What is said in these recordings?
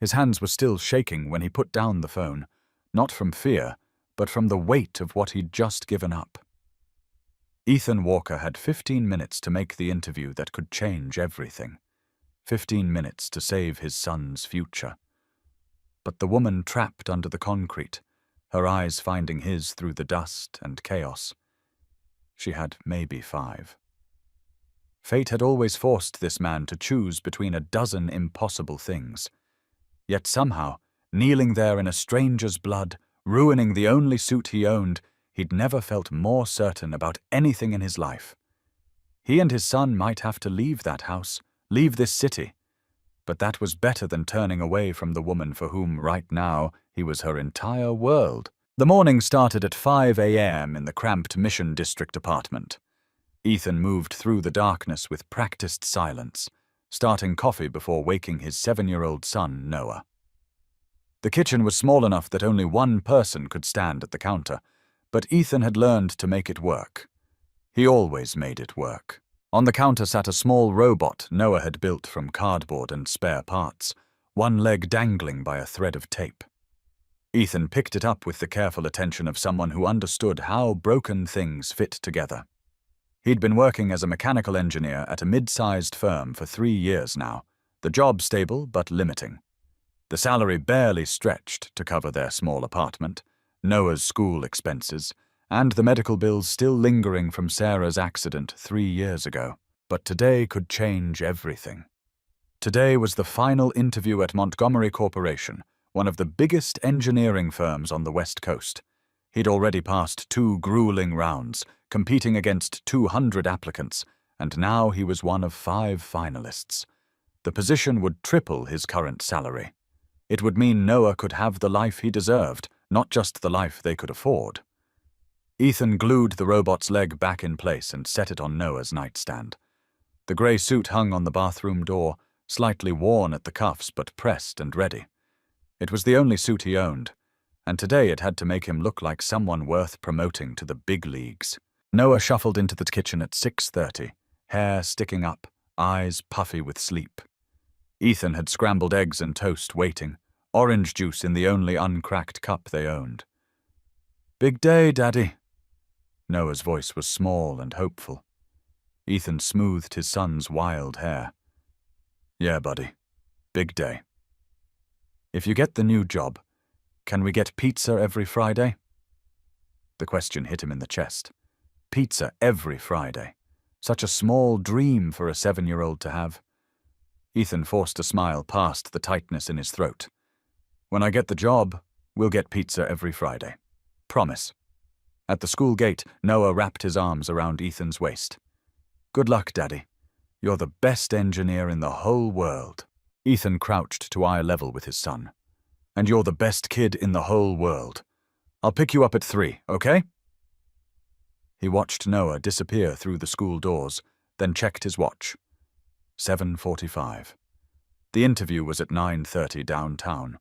His hands were still shaking when he put down the phone, not from fear, but from the weight of what he'd just given up. Ethan Walker had 15 minutes to make the interview that could change everything. 15 minutes to save his son's future. But the woman trapped under the concrete, her eyes finding his through the dust and chaos. She had maybe 5. Fate had always forced this man to choose between a dozen impossible things. Yet somehow, kneeling there in a stranger's blood, ruining the only suit he owned, he'd never felt more certain about anything in his life. He and his son might have to leave that house, leave this city, but that was better than turning away from the woman for whom, right now, he was her entire world. The morning started at 5 a.m. in the cramped Mission District apartment. Ethan moved through the darkness with practiced silence, starting coffee before waking his 7-year-old son, Noah. The kitchen was small enough that only one person could stand at the counter, but Ethan had learned to make it work. He always made it work. On the counter sat a small robot Noah had built from cardboard and spare parts, one leg dangling by a thread of tape. Ethan picked it up with the careful attention of someone who understood how broken things fit together. He'd been working as a mechanical engineer at a mid-sized firm for 3 years now, the job stable but limiting. The salary barely stretched to cover their small apartment, Noah's school expenses, and the medical bills still lingering from Sarah's accident 3 years ago. But today could change everything. Today was the final interview at Montgomery Corporation, one of the biggest engineering firms on the West Coast. He'd already passed 2 grueling rounds, competing against 200 applicants, and now he was one of 5 finalists. The position would triple his current salary. It would mean Noah could have the life he deserved, not just the life they could afford. Ethan glued the robot's leg back in place and set it on Noah's nightstand. The grey suit hung on the bathroom door, slightly worn at the cuffs but pressed and ready. It was the only suit he owned, and today it had to make him look like someone worth promoting to the big leagues. Noah shuffled into the kitchen at 6:30, hair sticking up, eyes puffy with sleep. Ethan had scrambled eggs and toast waiting, orange juice in the only uncracked cup they owned. "Big day, Daddy." Noah's voice was small and hopeful. Ethan smoothed his son's wild hair. "Yeah, buddy. Big day. If you get the new job, can we get pizza every Friday?" The question hit him in the chest. Pizza every Friday. Such a small dream for a 7-year-old to have. Ethan forced a smile past the tightness in his throat. "When I get the job, we'll get pizza every Friday. Promise." At the school gate, Noah wrapped his arms around Ethan's waist. "Good luck, Daddy. You're the best engineer in the whole world." Ethan crouched to eye level with his son. "And you're the best kid in the whole world. I'll pick you up at 3, okay?" He watched Noah disappear through the school doors, then checked his watch. 7:45. The interview was at 9:30 downtown.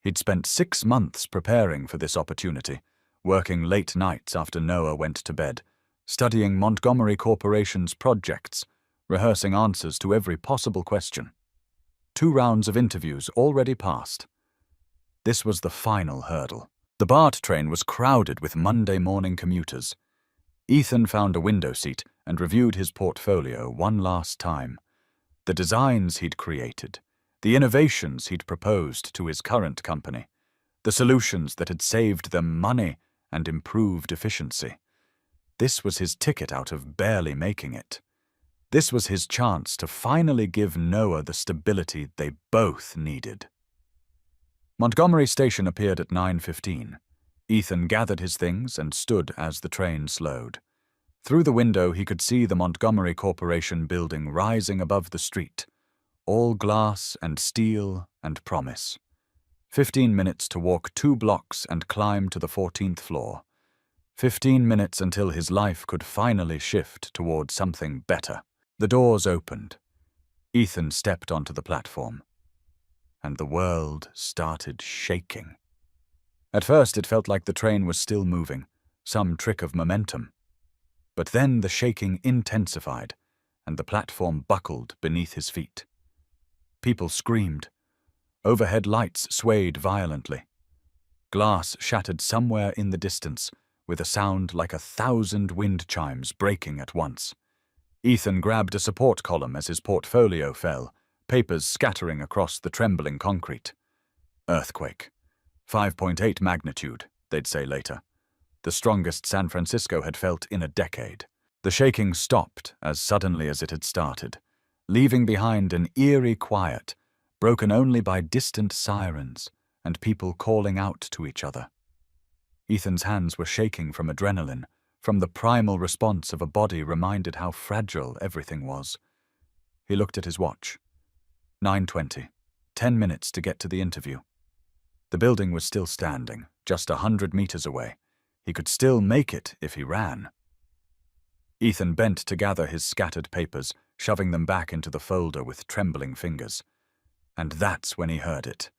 He'd spent 6 months preparing for this opportunity, working late nights after Noah went to bed, studying Montgomery Corporation's projects, rehearsing answers to every possible question. 2 rounds of interviews already passed. This was the final hurdle. The BART train was crowded with Monday morning commuters. Ethan found a window seat and reviewed his portfolio one last time. The designs he'd created, the innovations he'd proposed to his current company, the solutions that had saved them money and improved efficiency. This was his ticket out of barely making it. This was his chance to finally give Noah the stability they both needed. Montgomery Station appeared at 9:15. Ethan gathered his things and stood as the train slowed. Through the window he could see the Montgomery Corporation building rising above the street, all glass and steel and promise. 15 minutes to walk 2 blocks and climb to the 14th floor. 15 minutes until his life could finally shift toward something better. The doors opened. Ethan stepped onto the platform. And the world started shaking. At first it felt like the train was still moving, some trick of momentum. But then the shaking intensified, and the platform buckled beneath his feet. People screamed. Overhead lights swayed violently. Glass shattered somewhere in the distance, with a sound like 1,000 wind chimes breaking at once. Ethan grabbed a support column as his portfolio fell, papers scattering across the trembling concrete. Earthquake. 5.8 magnitude, they'd say later. The strongest San Francisco had felt in a decade. The shaking stopped as suddenly as it had started, leaving behind an eerie quiet, broken only by distant sirens and people calling out to each other. Ethan's hands were shaking from adrenaline, from the primal response of a body reminded how fragile everything was. He looked at his watch. 9:20. 10 minutes to get to the interview. The building was still standing, just 100 meters away. He could still make it if he ran. Ethan bent to gather his scattered papers, shoving them back into the folder with trembling fingers. And that's when he heard it.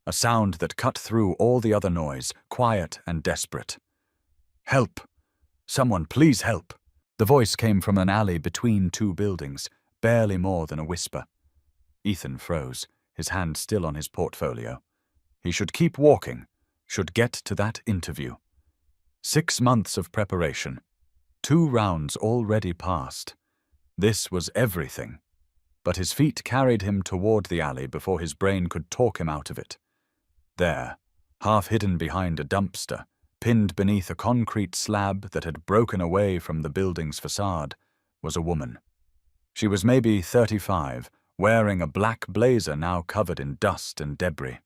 A sound that cut through all the other noise, quiet and desperate. Help! Someone, please help! The voice came from an alley between two buildings, barely more than a whisper. Ethan froze, his hand still on his portfolio. He should keep walking, should get to that interview. 6 months of preparation. 2 rounds already passed. This was everything. But his feet carried him toward the alley before his brain could talk him out of it. There, half hidden behind a dumpster, pinned beneath a concrete slab that had broken away from the building's facade, was a woman. She was maybe 35, wearing a black blazer now covered in dust and debris.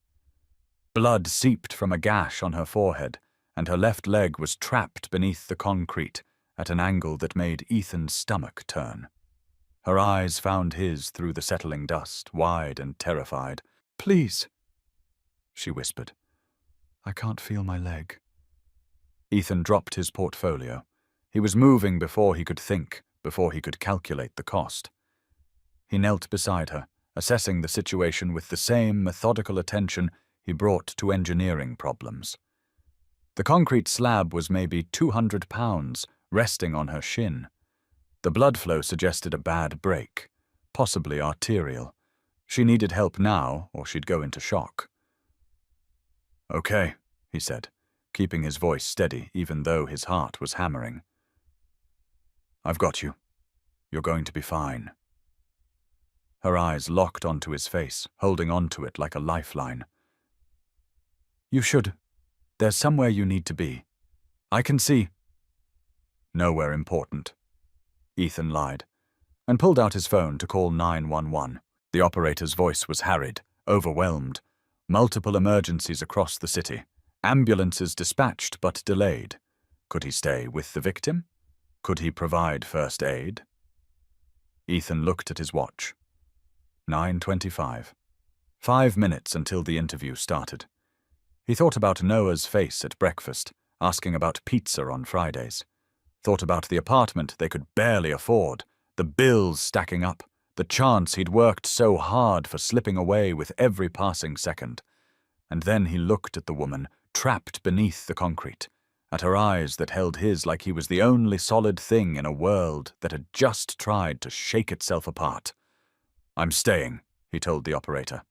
Blood seeped from a gash on her forehead, and her left leg was trapped beneath the concrete at an angle that made Ethan's stomach turn. Her eyes found his through the settling dust, wide and terrified. "Please," she whispered. "I can't feel my leg." Ethan dropped his portfolio. He was moving before he could think, before he could calculate the cost. He knelt beside her, assessing the situation with the same methodical attention he brought to engineering problems. The concrete slab was maybe 200 pounds, resting on her shin. The blood flow suggested a bad break, possibly arterial. She needed help now, or she'd go into shock. "Okay," he said, keeping his voice steady even though his heart was hammering. "I've got you. You're going to be fine." Her eyes locked onto his face, holding onto it like a lifeline. "You should. There's somewhere you need to be. I can see." "Nowhere important," Ethan lied, and pulled out his phone to call 911. The operator's voice was harried, overwhelmed. Multiple emergencies across the city. Ambulances dispatched but delayed. Could he stay with the victim? Could he provide first aid? Ethan looked at his watch. 9:25. 5 minutes until the interview started. He thought about Noah's face at breakfast, asking about pizza on Fridays. Thought about the apartment they could barely afford, the bills stacking up, the chance he'd worked so hard for slipping away with every passing second. And then he looked at the woman, trapped beneath the concrete, at her eyes that held his like he was the only solid thing in a world that had just tried to shake itself apart. "I'm staying," he told the operator.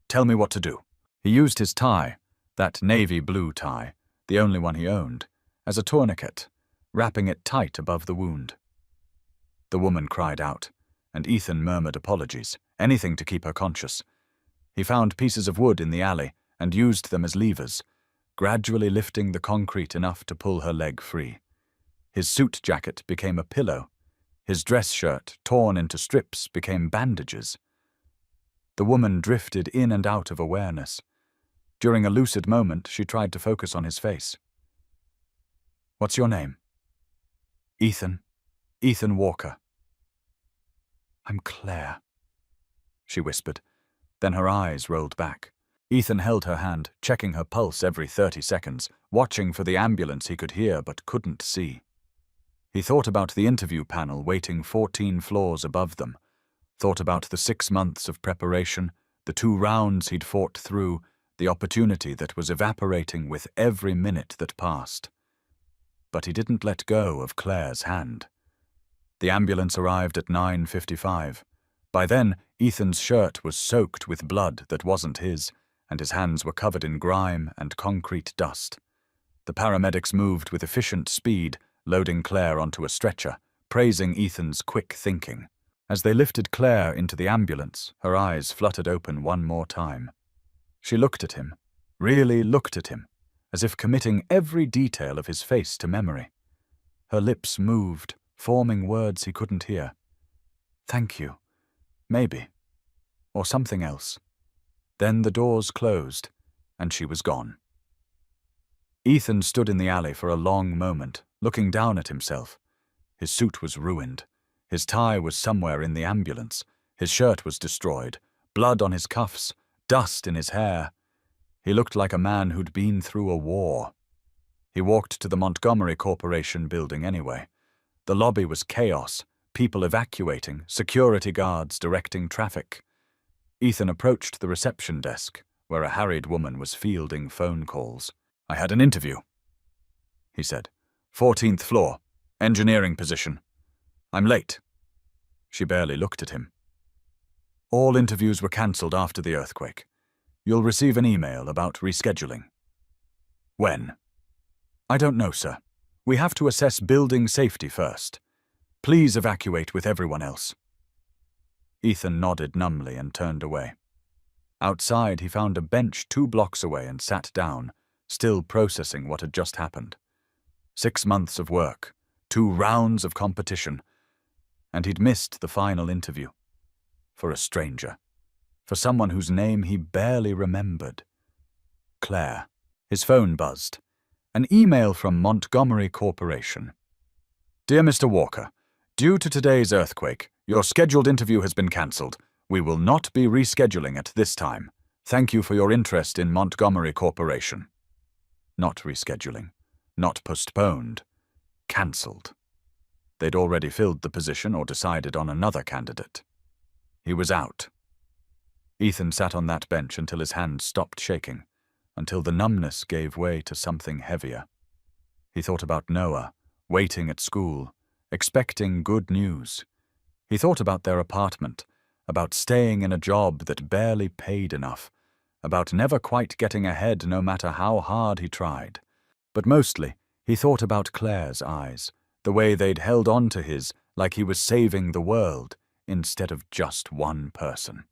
"Tell me what to do." He used his tie, that navy blue tie, the only one he owned, as a tourniquet, wrapping it tight above the wound. The woman cried out, and Ethan murmured apologies, anything to keep her conscious. He found pieces of wood in the alley and used them as levers, gradually lifting the concrete enough to pull her leg free. His suit jacket became a pillow. His dress shirt, torn into strips, became bandages. The woman drifted in and out of awareness. During a lucid moment, she tried to focus on his face. "What's your name?" "Ethan. Ethan Walker." "I'm Claire," she whispered. Then her eyes rolled back. Ethan held her hand, checking her pulse every 30 seconds, watching for the ambulance he could hear but couldn't see. He thought about the interview panel waiting 14 floors above them, thought about the 6 months of preparation, the 2 rounds he'd fought through, the opportunity that was evaporating with every minute that passed. But he didn't let go of Claire's hand. The ambulance arrived at 9:55. By then, Ethan's shirt was soaked with blood that wasn't his, and his hands were covered in grime and concrete dust. The paramedics moved with efficient speed, loading Claire onto a stretcher, praising Ethan's quick thinking. As they lifted Claire into the ambulance, her eyes fluttered open one more time. She looked at him, really looked at him, as if committing every detail of his face to memory. Her lips moved, forming words he couldn't hear. "Thank you. Maybe." Or something else. Then the doors closed, and she was gone. Ethan stood in the alley for a long moment, looking down at himself. His suit was ruined. His tie was somewhere in the ambulance. His shirt was destroyed, blood on his cuffs, dust in his hair. He looked like a man who'd been through a war. He walked to the Montgomery Corporation building anyway. The lobby was chaos, people evacuating, security guards directing traffic. Ethan approached the reception desk, where a harried woman was fielding phone calls. "I had an interview," he said. "14th floor, engineering position. I'm late." She barely looked at him. "All interviews were cancelled after the earthquake. You'll receive an email about rescheduling." "When?" "I don't know, sir. We have to assess building safety first. Please evacuate with everyone else." Ethan nodded numbly and turned away. Outside, he found a bench 2 blocks away and sat down, still processing what had just happened. 6 months of work, 2 rounds of competition, and he'd missed the final interview. For a stranger. For someone whose name he barely remembered. Claire. His phone buzzed. An email from Montgomery Corporation. "Dear Mr. Walker, due to today's earthquake, your scheduled interview has been cancelled. We will not be rescheduling at this time. Thank you for your interest in Montgomery Corporation." Not rescheduling. Not postponed. Cancelled. They'd already filled the position or decided on another candidate. He was out. Ethan sat on that bench until his hands stopped shaking, until the numbness gave way to something heavier. He thought about Noah, waiting at school, expecting good news. He thought about their apartment, about staying in a job that barely paid enough, about never quite getting ahead no matter how hard he tried. But mostly, he thought about Claire's eyes, the way they'd held on to his like he was saving the world instead of just one person.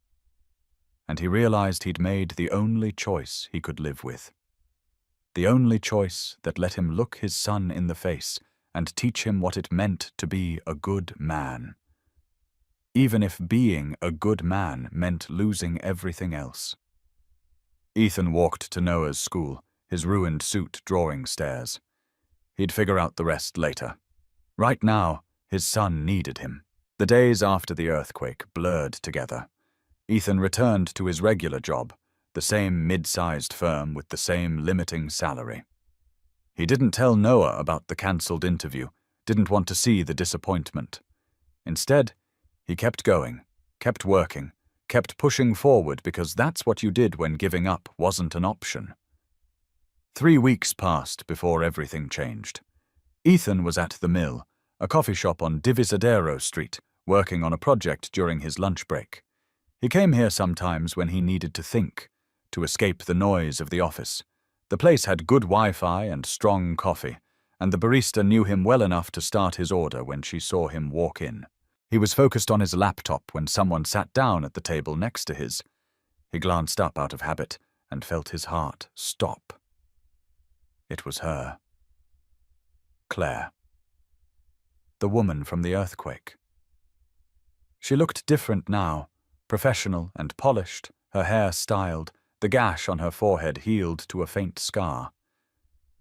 And he realized he'd made the only choice he could live with. The only choice that let him look his son in the face and teach him what it meant to be a good man. Even if being a good man meant losing everything else. Ethan walked to Noah's school, his ruined suit drawing stairs. He'd figure out the rest later. Right now, his son needed him. The days after the earthquake blurred together. Ethan returned to his regular job, the same mid-sized firm with the same limiting salary. He didn't tell Noah about the cancelled interview, didn't want to see the disappointment. Instead, he kept going, kept working, kept pushing forward because that's what you did when giving up wasn't an option. 3 weeks passed before everything changed. Ethan was at the Mill, a coffee shop on Divisadero Street, working on a project during his lunch break. He came here sometimes when he needed to think, to escape the noise of the office. The place had good Wi-Fi and strong coffee, and the barista knew him well enough to start his order when she saw him walk in. He was focused on his laptop when someone sat down at the table next to his. He glanced up out of habit and felt his heart stop. It was her. Claire. The woman from the earthquake. She looked different now, professional and polished, her hair styled, the gash on her forehead healed to a faint scar.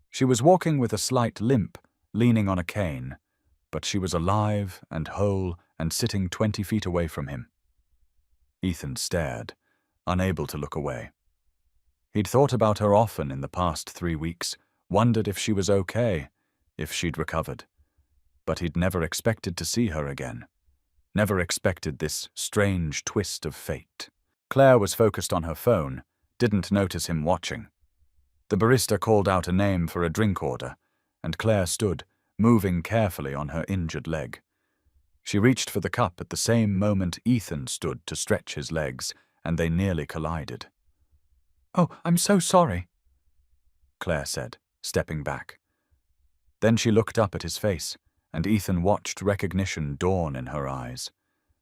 She was walking with a slight limp, leaning on a cane, but she was alive and whole and sitting 20 feet away from him. Ethan stared, unable to look away. He'd thought about her often in the past 3 weeks, wondered if she was okay, if she'd recovered. But he'd never expected to see her again. Never expected this strange twist of fate. Claire was focused on her phone, didn't notice him watching. The barista called out a name for a drink order, and Claire stood, moving carefully on her injured leg. She reached for the cup at the same moment Ethan stood to stretch his legs, and they nearly collided. "Oh, I'm so sorry," Claire said, stepping back. Then she looked up at his face, and Ethan watched recognition dawn in her eyes.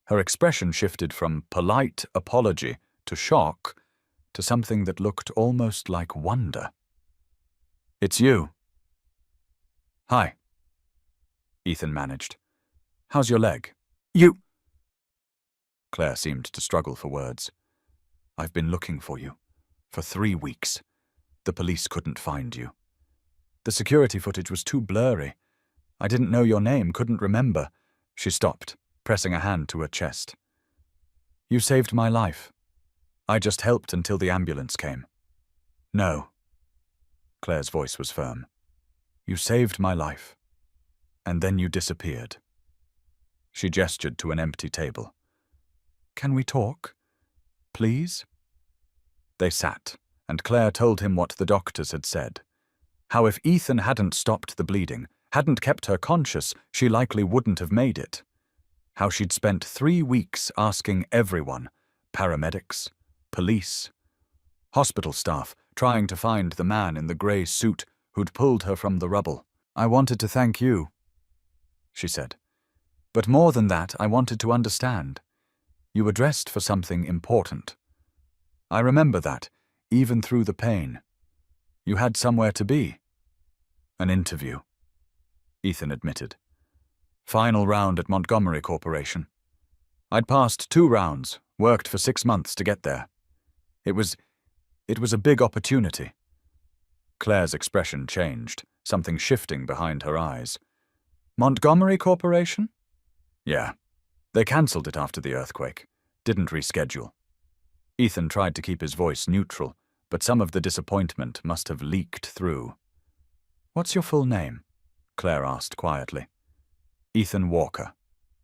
Her expression shifted from polite apology to shock to something that looked almost like wonder. "It's you." "Hi," Ethan managed. "How's your leg?" "You—" Claire seemed to struggle for words. "I've been looking for you. For 3 weeks. The police couldn't find you. The security footage was too blurry. I didn't know your name, couldn't remember." She stopped, pressing a hand to her chest. "You saved my life. I just helped until the ambulance came." "No." Claire's voice was firm. "You saved my life. And then you disappeared." She gestured to an empty table. "Can we talk? Please?" They sat, and Claire told him what the doctors had said. How if Ethan hadn't stopped the bleeding, hadn't kept her conscious, she likely wouldn't have made it. How she'd spent 3 weeks asking everyone, paramedics, police, hospital staff, trying to find the man in the grey suit who'd pulled her from the rubble. "I wanted to thank you," she said. "But more than that, I wanted to understand. You were dressed for something important. I remember that, even through the pain. You had somewhere to be." "An interview," Ethan admitted. "Final round at Montgomery Corporation. I'd passed 2 rounds, worked for 6 months to get there. It was a big opportunity." Claire's expression changed, something shifting behind her eyes. "Montgomery Corporation?" "Yeah. They cancelled it after the earthquake. Didn't reschedule." Ethan tried to keep his voice neutral, but some of the disappointment must have leaked through. "What's your full name?" Claire asked quietly. "Ethan Walker."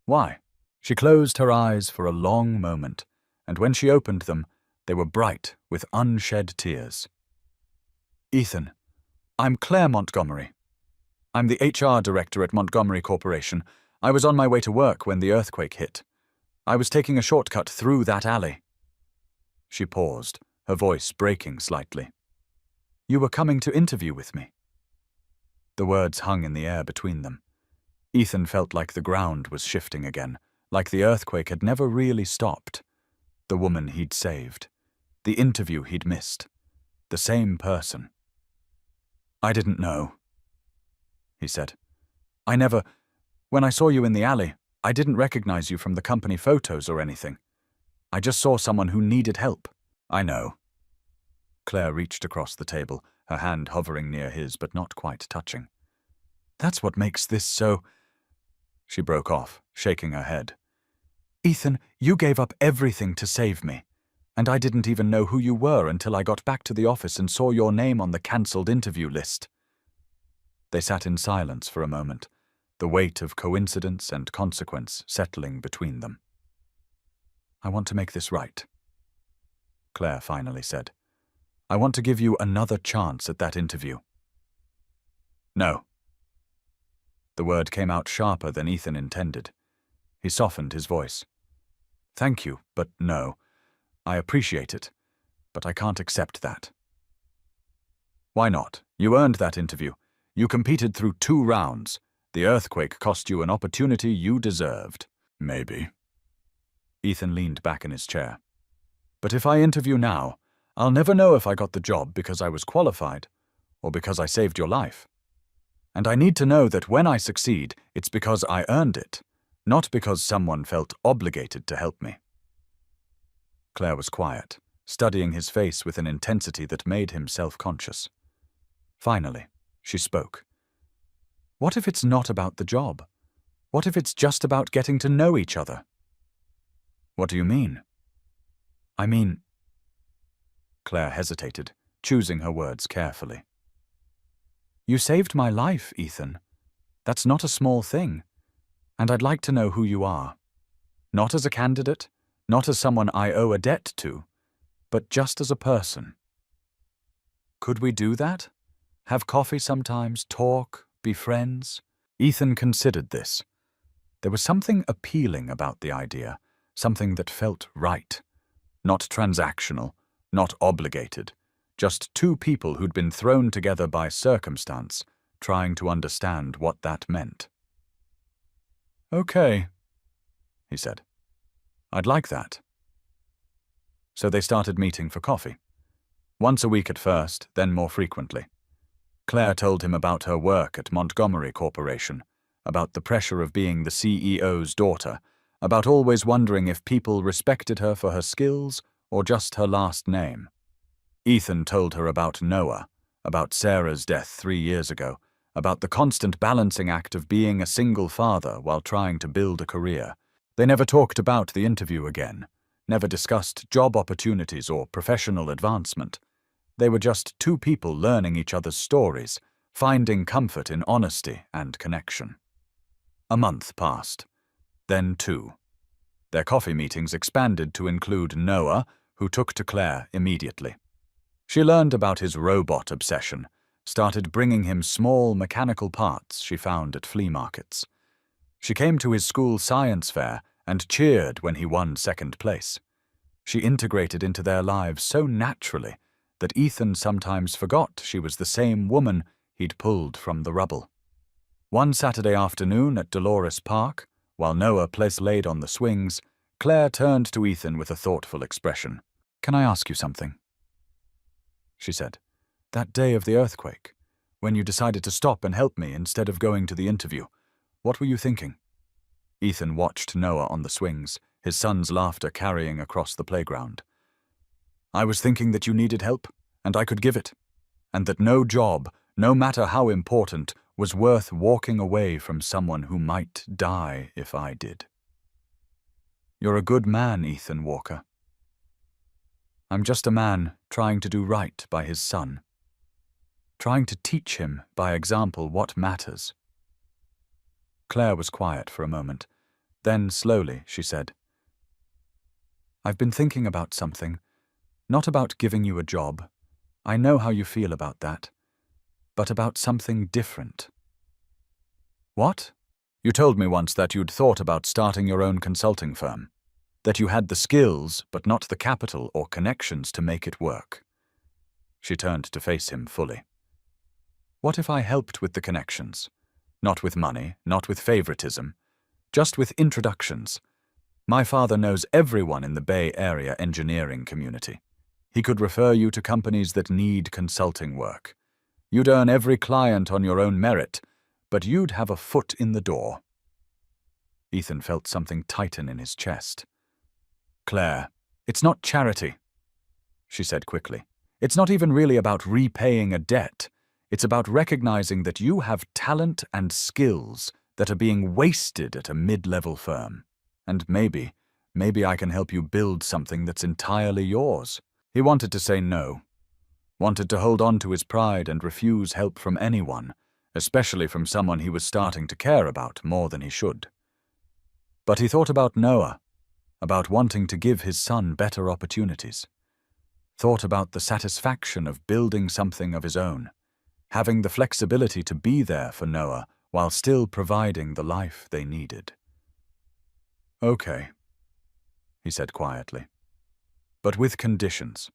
"Why?" She closed her eyes for a long moment, and when she opened them, they were bright with unshed tears. "Ethan, I'm Claire Montgomery. I'm the HR director at Montgomery Corporation. I was on my way to work when the earthquake hit. I was taking a shortcut through that alley." She paused, her voice breaking slightly. "You were coming to interview with me." The words hung in the air between them. Ethan felt like the ground was shifting again, like the earthquake had never really stopped. The woman he'd saved. The interview he'd missed. The same person. "I didn't know," he said. When I saw you in the alley, I didn't recognize you from the company photos or anything. I just saw someone who needed help." "I know." Claire reached across the table, her hand hovering near his but not quite touching. "That's what makes this so—" She broke off, shaking her head. "Ethan, you gave up everything to save me, and I didn't even know who you were until I got back to the office and saw your name on the cancelled interview list." They sat in silence for a moment, the weight of coincidence and consequence settling between them. "I want to make this right," Claire finally said. "I want to give you another chance at that interview." "No." The word came out sharper than Ethan intended. He softened his voice. "Thank you, but no. I appreciate it, but I can't accept that." "Why not? You earned that interview. You competed through 2 rounds. The earthquake cost you an opportunity you deserved." "Maybe." Ethan leaned back in his chair. "But if I interview now, I'll never know if I got the job because I was qualified, or because I saved your life. And I need to know that when I succeed, it's because I earned it, not because someone felt obligated to help me." Claire was quiet, studying his face with an intensity that made him self-conscious. Finally, she spoke. "What if it's not about the job? What if it's just about getting to know each other?" "What do you mean?" "I mean—" Claire hesitated, choosing her words carefully. "You saved my life, Ethan. That's not a small thing, and I'd like to know who you are. Not as a candidate, not as someone I owe a debt to, but just as a person. Could we do that? Have coffee sometimes, talk, be friends?" Ethan considered this. There was something appealing about the idea, something that felt right. Not transactional, not obligated, just two people who'd been thrown together by circumstance, trying to understand what that meant. "Okay," he said. "I'd like that." So they started meeting for coffee. Once a week at first, then more frequently. Claire told him about her work at Montgomery Corporation, about the pressure of being the CEO's daughter, about always wondering if people respected her for her skills or just her last name. Ethan told her about Noah, about Sarah's death 3 years ago, about the constant balancing act of being a single father while trying to build a career. They never talked about the interview again, never discussed job opportunities or professional advancement. They were just two people learning each other's stories, finding comfort in honesty and connection. A month passed, then 2. Their coffee meetings expanded to include Noah, who took to Claire immediately. She learned about his robot obsession, started bringing him small mechanical parts she found at flea markets. She came to his school science fair and cheered when he won 2nd place. She integrated into their lives so naturally that Ethan sometimes forgot she was the same woman he'd pulled from the rubble. One Saturday afternoon at Dolores Park, while Noah laid on the swings, Claire turned to Ethan with a thoughtful expression. "Can I ask you something?" she said. "That day of the earthquake, when you decided to stop and help me instead of going to the interview, what were you thinking?" Ethan watched Noah on the swings, his son's laughter carrying across the playground. "I was thinking that you needed help, and I could give it, and that no job, no matter how important, was worth walking away from someone who might die if I did. You're a good man, Ethan Walker. I'm just a man trying to do right by his son, trying to teach him by example what matters." Claire was quiet for a moment. Then, slowly, she said, "I've been thinking about something, not about giving you a job. I know how you feel about that, but about something different." "What?" "You told me once that you'd thought about starting your own consulting firm, that you had the skills but not the capital or connections to make it work." She turned to face him fully. "What if I helped with the connections? Not with money, not with favoritism, just with introductions. My father knows everyone in the Bay Area engineering community. He could refer you to companies that need consulting work. You'd earn every client on your own merit, but you'd have a foot in the door." Ethan felt something tighten in his chest. "Claire, it's not charity," she said quickly. "It's not even really about repaying a debt. It's about recognizing that you have talent and skills that are being wasted at a mid-level firm. And maybe I can help you build something that's entirely yours." He wanted to say no, wanted to hold on to his pride and refuse help from anyone, especially from someone he was starting to care about more than he should. But he thought about Noah, about wanting to give his son better opportunities. Thought about the satisfaction of building something of his own, having the flexibility to be there for Noah while still providing the life they needed. "Okay," he said quietly, "but with conditions.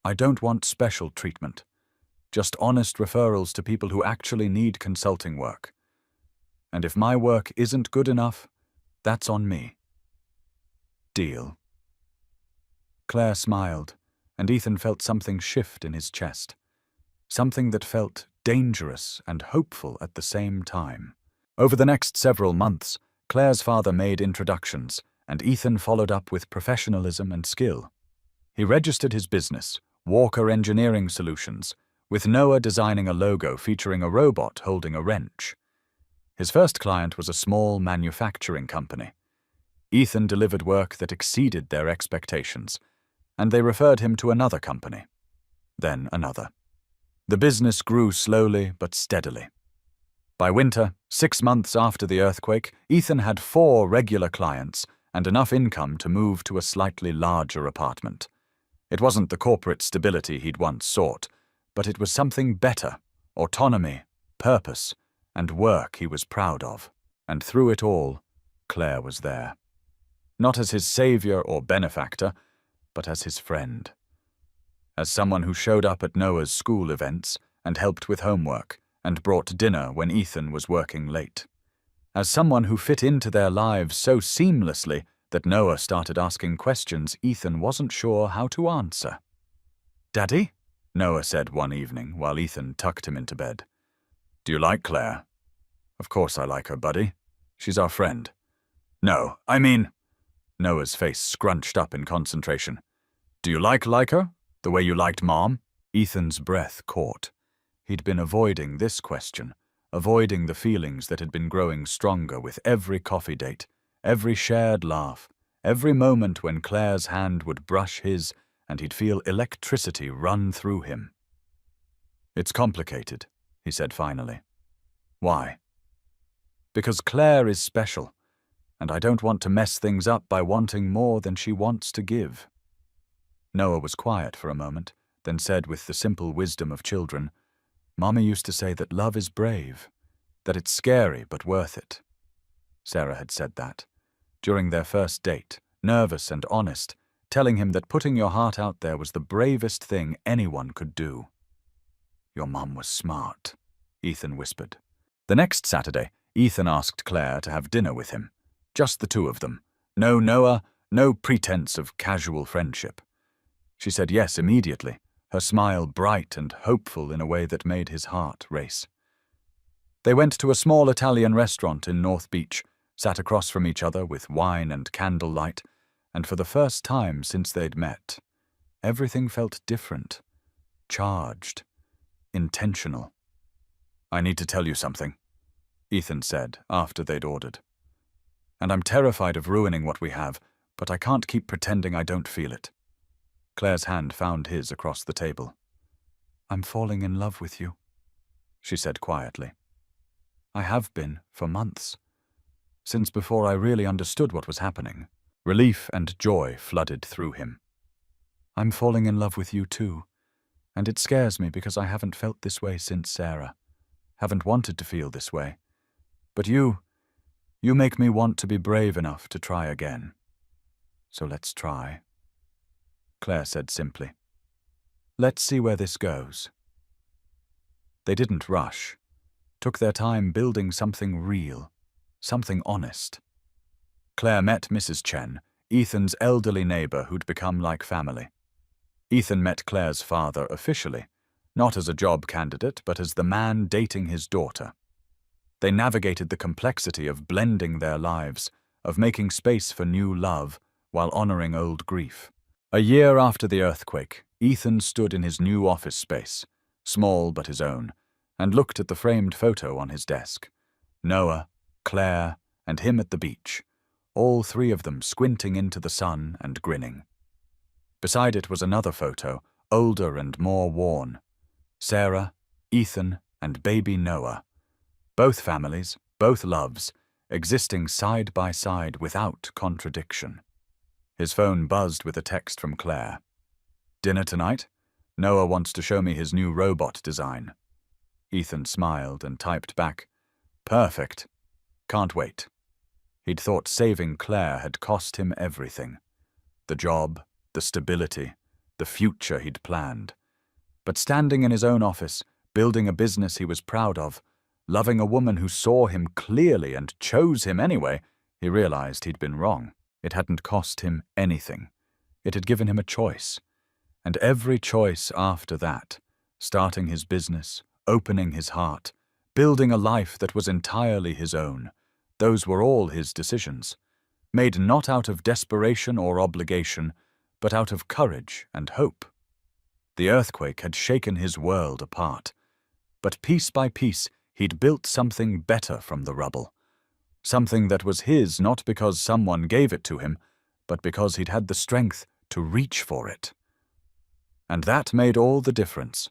I don't want special treatment, just honest referrals to people who actually need consulting work. And if my work isn't good enough, that's on me. Deal?" Claire smiled, and Ethan felt something shift in his chest, something that felt dangerous and hopeful at the same time. Over the next several months, Claire's father made introductions, and Ethan followed up with professionalism and skill. He registered his business, Walker Engineering Solutions, with Noah designing a logo featuring a robot holding a wrench. His first client was a small manufacturing company. Ethan delivered work that exceeded their expectations, and they referred him to another company, then another. The business grew slowly but steadily. By winter, 6 months after the earthquake, Ethan had 4 regular clients and enough income to move to a slightly larger apartment. It wasn't the corporate stability he'd once sought, but it was something better: autonomy, purpose, and work he was proud of. And through it all, Claire was there. Not as his savior or benefactor, but as his friend. As someone who showed up at Noah's school events and helped with homework and brought dinner when Ethan was working late. As someone who fit into their lives so seamlessly that Noah started asking questions Ethan wasn't sure how to answer. "Daddy?" Noah said one evening while Ethan tucked him into bed. "Do you like Claire?" "Of course I like her, buddy. She's our friend." "No, I mean—" Noah's face scrunched up in concentration. "Do you like her? The way you liked Mom?" Ethan's breath caught. He'd been avoiding this question, avoiding the feelings that had been growing stronger with every coffee date, every shared laugh, every moment when Claire's hand would brush his and he'd feel electricity run through him. "It's complicated," he said finally. "Why?" "Because Claire is special, and I don't want to mess things up by wanting more than she wants to give." Noah was quiet for a moment, then said with the simple wisdom of children, "Mommy used to say that love is brave, that it's scary but worth it." Sarah had said that. During their first date, nervous and honest, telling him that putting your heart out there was the bravest thing anyone could do. "Your mom was smart," Ethan whispered. The next Saturday, Ethan asked Claire to have dinner with him. Just the two of them. No Noah, no pretense of casual friendship. She said yes immediately, her smile bright and hopeful in a way that made his heart race. They went to a small Italian restaurant in North Beach, sat across from each other with wine and candlelight, and for the first time since they'd met, everything felt different, charged, intentional. "I need to tell you something," Ethan said after they'd ordered. "And I'm terrified of ruining what we have, but I can't keep pretending I don't feel it." Claire's hand found his across the table. "I'm falling in love with you," she said quietly. "I have been for months, since before I really understood what was happening." Relief and joy flooded through him. "I'm falling in love with you too, and it scares me because I haven't felt this way since Sarah, haven't wanted to feel this way. But you make me want to be brave enough to try again. So let's try," Claire said simply. "Let's see where this goes." They didn't rush, took their time building something real, something honest. Claire met Mrs. Chen, Ethan's elderly neighbor who'd become like family. Ethan met Claire's father officially, not as a job candidate, but as the man dating his daughter. They navigated the complexity of blending their lives, of making space for new love while honoring old grief. A year after the earthquake, Ethan stood in his new office space, small but his own, and looked at the framed photo on his desk. Noah, Claire, and him at the beach, all three of them squinting into the sun and grinning. Beside it was another photo, older and more worn. Sarah, Ethan, and baby Noah. Both families, both loves, existing side by side without contradiction. His phone buzzed with a text from Claire. "Dinner tonight? Noah wants to show me his new robot design." Ethan smiled and typed back, "Perfect. Can't wait." He'd thought saving Claire had cost him everything. The job, the stability, the future he'd planned. But standing in his own office, building a business he was proud of, loving a woman who saw him clearly and chose him anyway, he realized he'd been wrong. It hadn't cost him anything. It had given him a choice. And every choice after that, starting his business, opening his heart, building a life that was entirely his own, those were all his decisions, made not out of desperation or obligation, but out of courage and hope. The earthquake had shaken his world apart, but piece by piece he'd built something better from the rubble, something that was his not because someone gave it to him, but because he'd had the strength to reach for it. And that made all the difference.